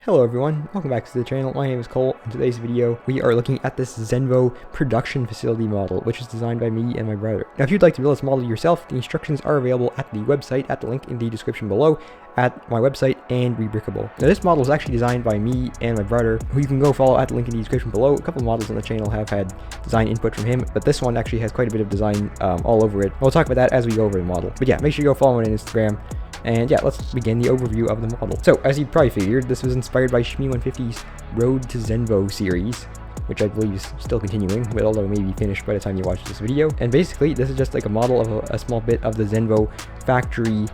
Hello everyone, welcome back to the channel. My name is Cole. In today's video, we are looking at this Zenvo production facility model, which is designed by me and my brother. Now, if you'd like to build this model yourself, the instructions are available at the website, at the link in the description below, at my website, and Rebrickable. Now, this model is actually designed by me and my brother, who you can go follow at the link in the description below. A couple of models on the channel have had design input from him, but this one actually has quite a bit of design all over it. We'll talk about that as we go over the model. But yeah, make sure you go follow him on Instagram. And yeah, let's begin the overview of the model. So, as you probably figured, this was inspired by Shmi 150's Road to Zenvo series, which I believe is still continuing, but although maybe finished by the time you watch this video. And basically, this is just like a model of a small bit of the Zenvo factory,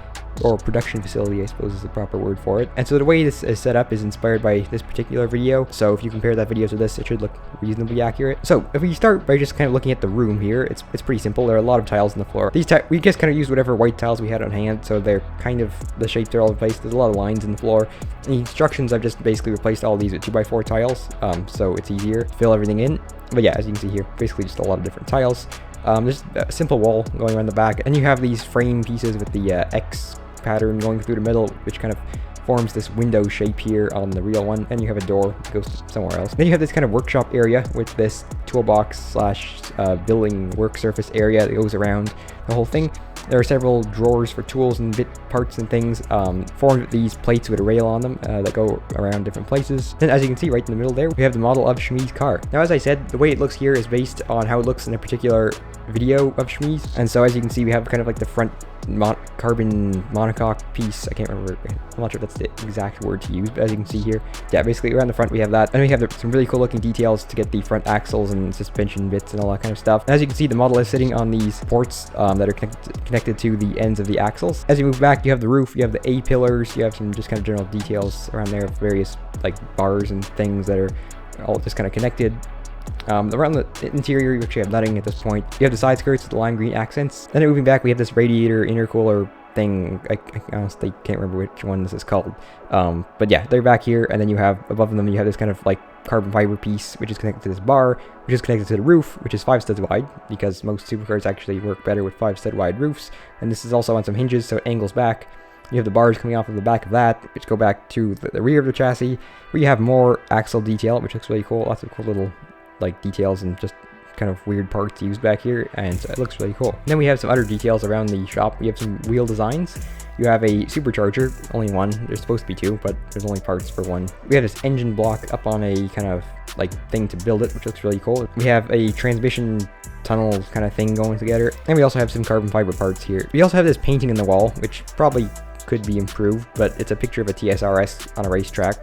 or production facility, I suppose is the proper word for it. And so the way this is set up is inspired by this particular video. So if you compare that video to this, it should look reasonably accurate. So if we start by just kind of looking at the room here, it's pretty simple. There are a lot of tiles on the floor. We just kind of used whatever white tiles we had on hand, so they're kind of, the shapes are all in place. There's a lot of lines in the floor. And the instructions, I've just basically replaced all these with 2x4 tiles, so it's easier to fill everything in. But yeah, as you can see here, basically just a lot of different tiles. There's a simple wall going around the back, and you have these frame pieces with the X pattern going through the middle, which kind of forms this window shape here on the real one, and you have a door that goes somewhere else. Then you have this kind of workshop area with this toolbox slash building work surface area that goes around the whole thing. There are several drawers for tools and bit parts and things formed with these plates with a rail on them that go around different places. Then, as you can see right in the middle there, we have the model of Shmi's car. Now, as I said, the way it looks here is based on how it looks in a particular video of Shmi's. And so, as you can see, we have kind of like the front carbon monocoque piece. I can't remember. I'm not sure if that's the exact word to use, but as you can see here, yeah, basically around the front we have that. And we have some really cool looking details to get the front axles and suspension bits and all that kind of stuff. And as you can see, the model is sitting on these ports that are connected to the ends of the axles. As you move back, you have the roof, you have the A pillars, you have some just kind of general details around there of various like bars and things that are all just kind of connected. Around the interior, you actually have nothing at this point. You have the side skirts with the lime green accents. Then moving back, we have this radiator intercooler thing. I honestly can't remember which one this is called. But yeah, they're back here, and then you have above them, you have this kind of like carbon fiber piece, which is connected to this bar, which is connected to the roof, which is 5 studs wide, because most supercars actually work better with 5 stud wide roofs. And this is also on some hinges, so it angles back. You have the bars coming off of the back of that, which go back to the rear of the chassis, where you have more axle detail, which looks really cool. Lots of cool little like details and just kind of weird parts used back here, and so it looks really cool. And then we have some other details around the shop. We have some wheel designs. You have a supercharger, only one. There's supposed to be two, but there's only parts for one. We have this engine block up on a kind of like thing to build it, which looks really cool. We have a transmission tunnel kind of thing going together, and we also have some carbon fiber parts here. We also have this painting in the wall, which probably could be improved, but it's a picture of a TSR-S on a racetrack.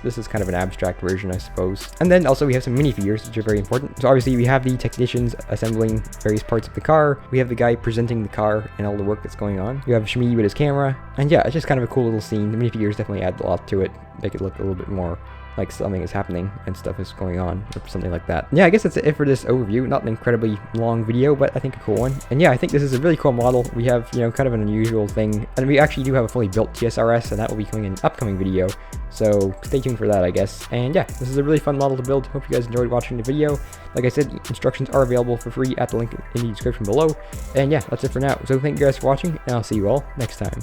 This is kind of an abstract version, I suppose. And then also we have some minifigures, which are very important. So obviously we have the technicians assembling various parts of the car. We have the guy presenting the car and all the work that's going on. You have Shmi with his camera. And yeah, it's just kind of a cool little scene. The minifigures definitely add a lot to it, make it look a little bit more like something is happening and stuff is going on, or something like that. Yeah, I guess that's it for this overview. Not an incredibly long video, but I think a cool one. And yeah, I think this is a really cool model. We have, you know, kind of an unusual thing, and we actually do have a fully built TSR-S, and that will be coming in an upcoming video, so stay tuned for that, I guess. And yeah, this is a really fun model to build. Hope you guys enjoyed watching the video. Like I said, instructions are available for free at the link in the description below. And yeah, that's it for now. So thank you guys for watching, and I'll see you all next time.